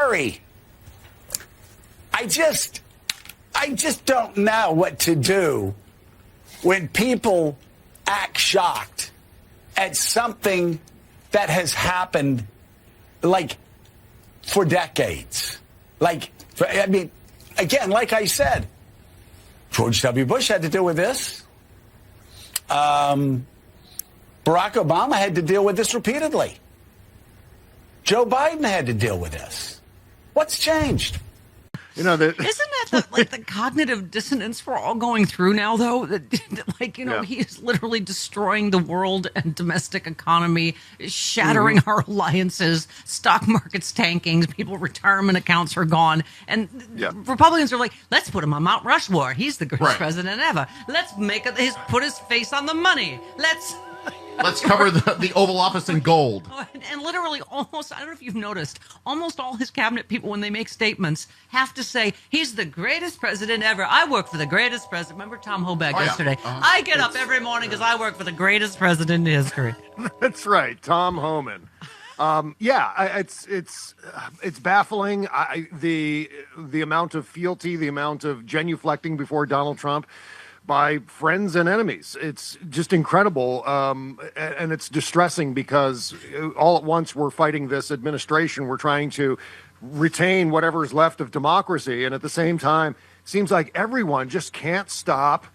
sorry. I just don't know what to do when people act shocked at something that has happened, like, for decades. I mean, again, like I said, George W. Bush had to deal with this. Barack Obama had to deal with this repeatedly. Joe Biden had to deal with this. What's changed? Isn't that the cognitive dissonance we're all going through now, though? He is literally destroying the world and domestic economy, shattering our alliances, stock markets tanking, people's retirement accounts are gone. And Republicans are like, let's put him on Mount Rushmore. He's the greatest president ever. Let's put his face on the money. Let's cover the Oval Office in gold. And literally almost, I don't know if you've noticed, almost all his cabinet people, when they make statements, have to say, he's the greatest president ever. I work for the greatest president. Remember Tom Hoback yesterday? I get up every morning because I work for the greatest president in history. That's right, Tom Homan. It's baffling. The amount of fealty, the amount of genuflecting before Donald Trump by friends and enemies. It's just incredible. And it's distressing because all at once we're fighting this administration. We're trying to retain whatever is left of democracy. And at the same time, it seems like everyone just can't stop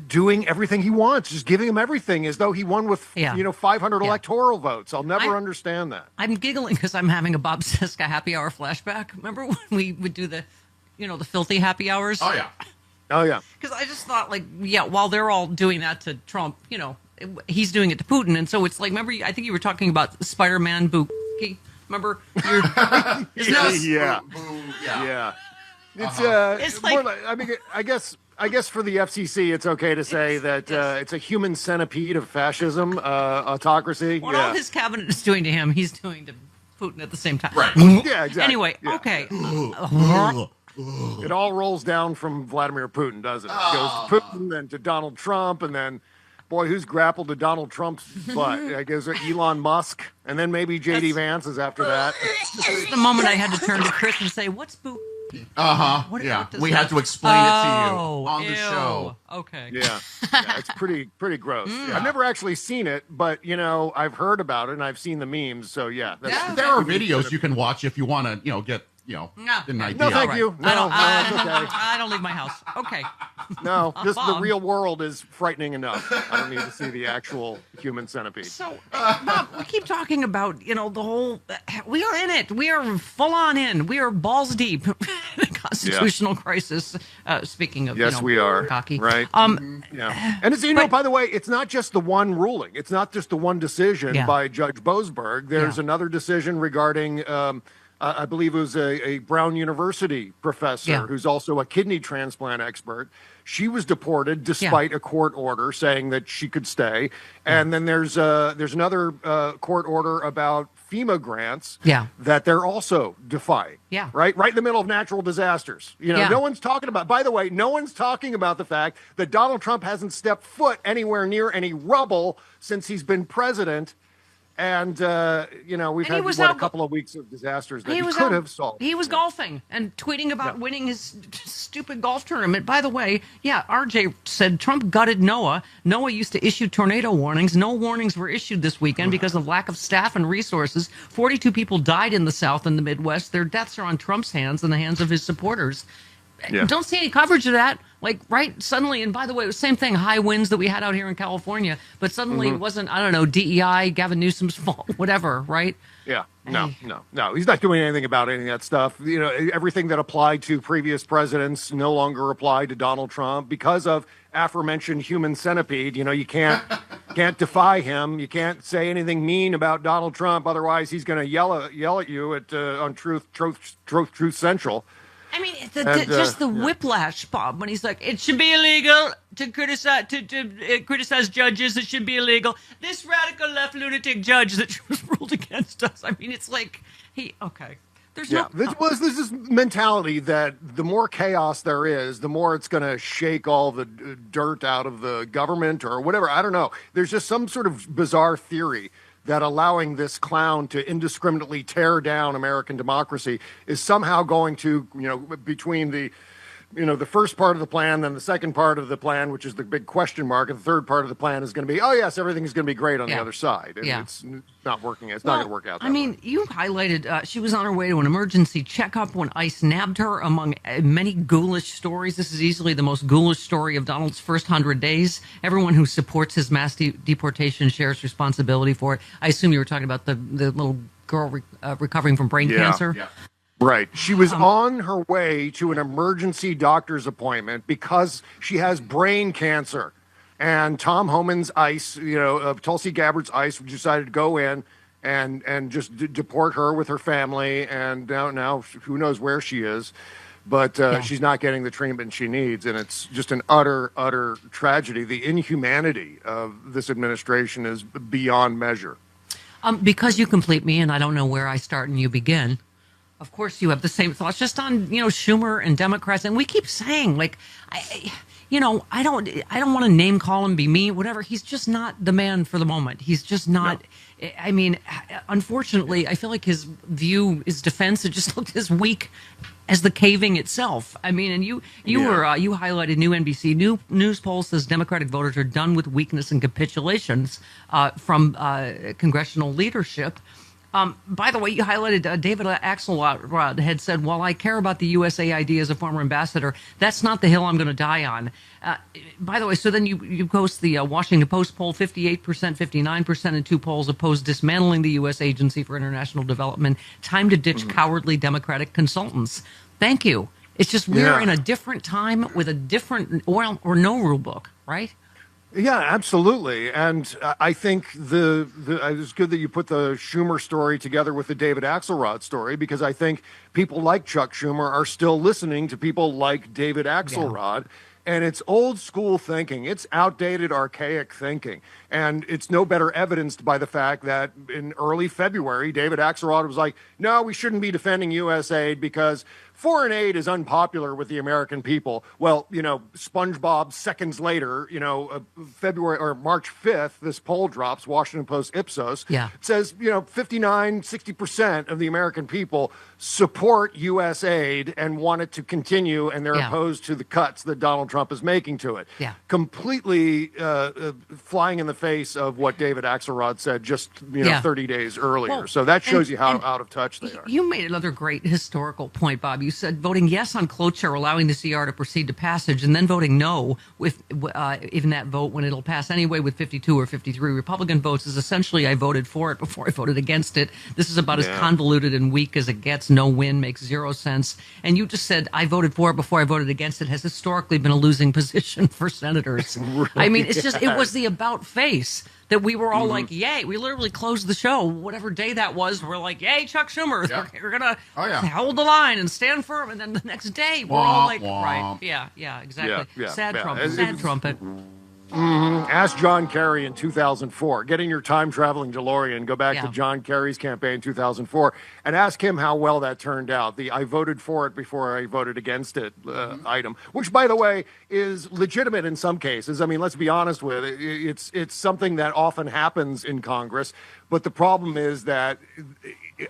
doing everything he wants, just giving him everything as though he won with 500 electoral votes. I'll never understand that. I'm giggling because I'm having a Bob Cesca happy hour flashback. Remember when we would do the filthy happy hours? Oh, yeah. Because I just thought, while they're all doing that to Trump, he's doing it to Putin. And so it's like, remember, I think you were talking about Spider-Man Buki. Remember? Yeah. It's like, I guess for the FCC, it's okay to say that it's a human centipede of fascism, autocracy. What all his cabinet is doing to him, he's doing to Putin at the same time. Right. Yeah, exactly. Anyway, okay. It all rolls down from Vladimir Putin, doesn't it? It goes to Putin, then to Donald Trump, and then, boy, who's grappled to Donald Trump's butt? I guess Elon Musk, and then maybe J.D. Vance is after that. That's the moment I had to turn to Chris and say, what's Boo? We had to explain it to you on the show. Okay. Yeah, it's pretty gross. I've never actually seen it, but I've heard about it and I've seen the memes. So there are videos you can watch if you want to, get an idea. No, thank you. No, it's okay. I don't leave my house. Okay. No, just the real world is frightening enough. I don't need to see the actual human centipede. So, Bob, we keep talking about, the whole, we are in it. We are full on in. We are balls deep in a constitutional crisis. Speaking of, yes, we are. cocky. Right. And it's, by the way, it's not just the one ruling. It's not just the one decision by Judge Boasberg. There's another decision regarding, I believe it was a Brown University professor who's also a kidney transplant expert. She was deported despite a court order saying that she could stay. And then there's another court order about FEMA grants that they're also defying. Yeah. Right in the middle of natural disasters. No one's talking about, by the way, no one's talking about the fact that Donald Trump hasn't stepped foot anywhere near any rubble since he's been president. And, we've had a couple of weeks of disasters that he could have solved. He was golfing and tweeting about winning his stupid golf tournament. By the way, RJ said Trump gutted NOAA. NOAA used to issue tornado warnings. No warnings were issued this weekend because of lack of staff and resources. 42 people died in the South and the Midwest. Their deaths are on Trump's hands and the hands of his supporters. Don't see any coverage of that. Suddenly, and by the way, it was the same thing, high winds that we had out here in California, but suddenly it wasn't, I don't know, DEI, Gavin Newsom's fault, whatever, right? Yeah, no. He's not doing anything about any of that stuff. Everything that applied to previous presidents no longer applied to Donald Trump because of aforementioned human centipede. You can't defy him. You can't say anything mean about Donald Trump. Otherwise, he's going to yell at you on Truth Central. I mean, the whiplash, Bob, when he's like, it should be illegal to criticize judges. It should be illegal. This radical left lunatic judge that was ruled against us. I mean, it's like, there's no. There's this mentality that the more chaos there is, the more it's going to shake all the dirt out of the government or whatever. I don't know. There's just some sort of bizarre theory that allowing this clown to indiscriminately tear down American democracy is somehow going to, between the first part of the plan, then the second part of the plan, which is the big question mark, and the third part of the plan is going to be, oh, yes, everything is going to be great on the other side. And it's not working. It's not going to work out that way. You highlighted she was on her way to an emergency checkup when ICE nabbed her among many ghoulish stories. This is easily the most ghoulish story of Donald's first 100 days. Everyone who supports his mass deportation shares responsibility for it. I assume you were talking about the little girl recovering from brain cancer. Yeah. Right. She was on her way to an emergency doctor's appointment because she has brain cancer. And Tom Homan's ICE, Tulsi Gabbard's ICE decided to go in and just deport her with her family. And now who knows where she is. But she's not getting the treatment she needs. And it's just an utter tragedy. The inhumanity of this administration is beyond measure. Because you complete me, and I don't know where I start and you begin. Of course, you have the same thoughts just on, Schumer and Democrats. And we keep saying, I don't want to name call him, be mean, whatever. He's just not the man for the moment. He's just not. No. I mean, unfortunately, I feel like his defense, it just looked as weak as the caving itself. I mean, and you highlighted new NBC news poll says Democratic voters are done with weakness and capitulations from congressional leadership. By the way, you highlighted David Axelrod had said, while I care about the USAID as a former ambassador, that's not the hill I'm going to die on. By the way, so then you post the Washington Post poll, 58%, 59% in two polls oppose dismantling the U.S. Agency for International Development. Time to ditch cowardly Democratic consultants. Thank you. It's just we're in a different time with a different or no rule book, right? Yeah, absolutely. And I think it's good that you put the Schumer story together with the David Axelrod story, because I think people like Chuck Schumer are still listening to people like David Axelrod. Yeah. And it's old school thinking. It's outdated, archaic thinking. And it's no better evidenced by the fact that in early February, David Axelrod was like, no, we shouldn't be defending U.S. aid because foreign aid is unpopular with the American people. Well, SpongeBob seconds later, February or March 5th, this poll drops, Washington Post Ipsos, says, 59, 60% of the American people support U.S. aid and want it to continue, and they're opposed to the cuts that Donald Trump is making to it. Yeah. Completely flying in the face of what David Axelrod said just 30 days earlier. Well, so that shows you how out of touch they are. You made another great historical point, Bob. You said voting yes on cloture, allowing the CR to proceed to passage, and then voting no with in that vote when it'll pass anyway with 52 or 53 Republican votes is essentially I voted for it before I voted against it. This is about as convoluted and weak as it gets. No win makes zero sense. And you just said I voted for it before I voted against it has historically been a losing position for senators. Really? I mean, it's just, it was the about face that we were all like, yay. We literally closed the show, whatever day that was. We're like, yay, Chuck Schumer. Yeah. We're going to hold the line and stand firm. And then the next day, we're all like, right. Yeah, exactly. Sad trumpet. Ask John Kerry in 2004. Get in your time-traveling DeLorean, go back to John Kerry's campaign in 2004, and ask him how well that turned out. The I voted for it before I voted against it item, which, by the way, is legitimate in some cases. I mean, let's be honest with it. It's something that often happens in Congress, but the problem is that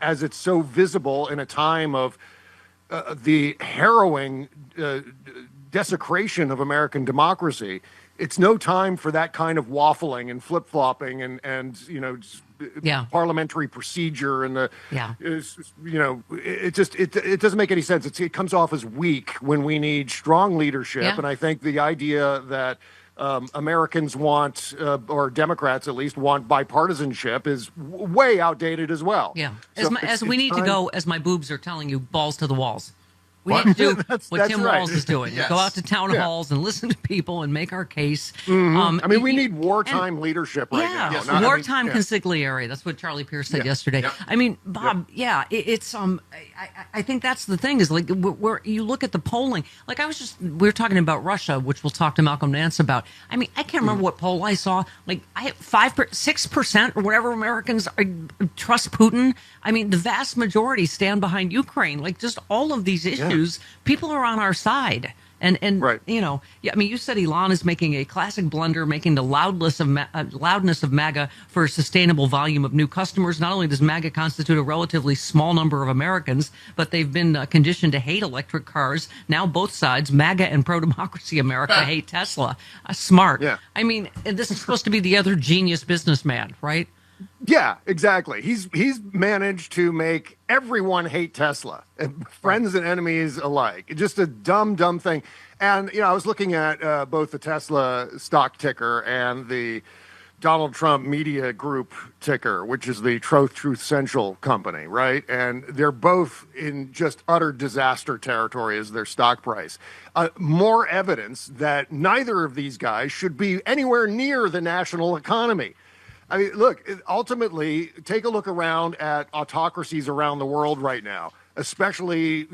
as it's so visible in a time of the harrowing desecration of American democracy, it's no time for that kind of waffling and flip-flopping and parliamentary procedure and it doesn't make any sense. It comes off as weak when we need strong leadership. And I think the idea that Americans want, or Democrats at least want, bipartisanship is way outdated as well. Yeah, as we need to go, as my boobs are telling you, balls to the walls. We need to do what Tim Walz is doing. Yes. Go out to town halls and listen to people and make our case. We need wartime leadership right now. Yes, wartime consigliere. That's what Charlie Pierce said yesterday. Yep. I mean, Bob, it's I think that's the thing is like where you look at the polling. Like we were talking about Russia, which we'll talk to Malcolm Nance about. I mean, I can't remember what poll I saw. Like I have 6% or whatever Americans trust Putin. I mean, the vast majority stand behind Ukraine. Like just all of these issues. People are on our side. And Right. you know, yeah, I mean, you said Elon is making a classic blunder, making the loudness of MAGA for a sustainable volume of new customers. Not only does MAGA constitute a relatively small number of Americans, but they've been conditioned to hate electric cars. Now both sides, MAGA and pro-democracy America, hate Tesla. Smart. Yeah. I mean, this is supposed to be the other genius businessman, right? Yeah, exactly. He's managed to make everyone hate Tesla, friends and enemies alike. Just a dumb thing. And I was looking at both the Tesla stock ticker and the Donald Trump Media Group ticker, which is the Truth Central company, right? And they're both in just utter disaster territory as their stock price. More evidence that neither of these guys should be anywhere near the national economy. I mean, look, ultimately, take a look around at autocracies around the world right now, especially,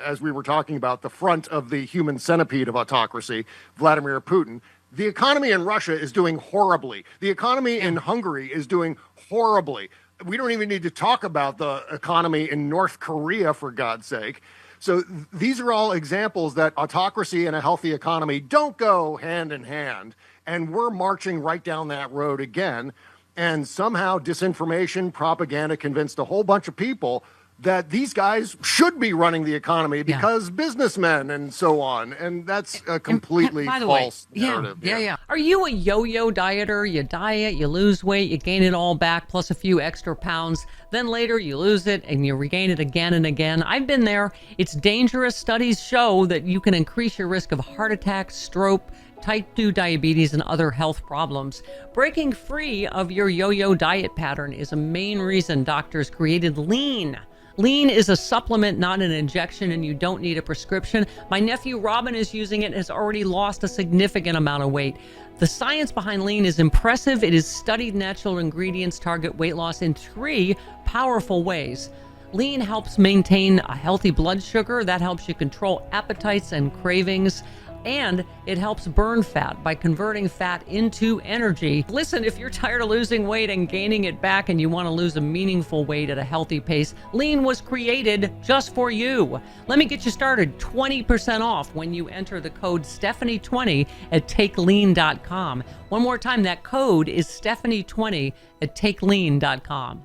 as we were talking about, the front of the human centipede of autocracy, Vladimir Putin. The economy in Russia is doing horribly. The economy in Hungary is doing horribly. We don't even need to talk about the economy in North Korea, for God's sake. So these are all examples that autocracy and a healthy economy don't go hand in hand. And we're marching right down that road again. And somehow disinformation, propaganda convinced a whole bunch of people that these guys should be running the economy because businessmen and so on. And that's a completely false narrative. Yeah. Are you a yo-yo dieter? You diet, you lose weight, you gain it all back, plus a few extra pounds. Then later you lose it and you regain it again and again. I've been there. It's dangerous. Studies show that you can increase your risk of heart attack, stroke, type 2 diabetes, and other health problems. Breaking free of your yo-yo diet pattern is a main reason doctors created Lean. Lean is a supplement, not an injection, and you don't need a prescription. My nephew Robin is using it and has already lost a significant amount of weight. The science behind Lean is impressive. It is studied natural ingredients target weight loss in 3 powerful ways. Lean helps maintain a healthy blood sugar. That helps you control appetites and cravings. And it helps burn fat by converting fat into energy. Listen, if you're tired of losing weight and gaining it back and you want to lose a meaningful weight at a healthy pace, Lean was created just for you. Let me get you started. 20% off when you enter the code Stephanie20 at takelean.com. One more time, that code is Stephanie20 at takelean.com.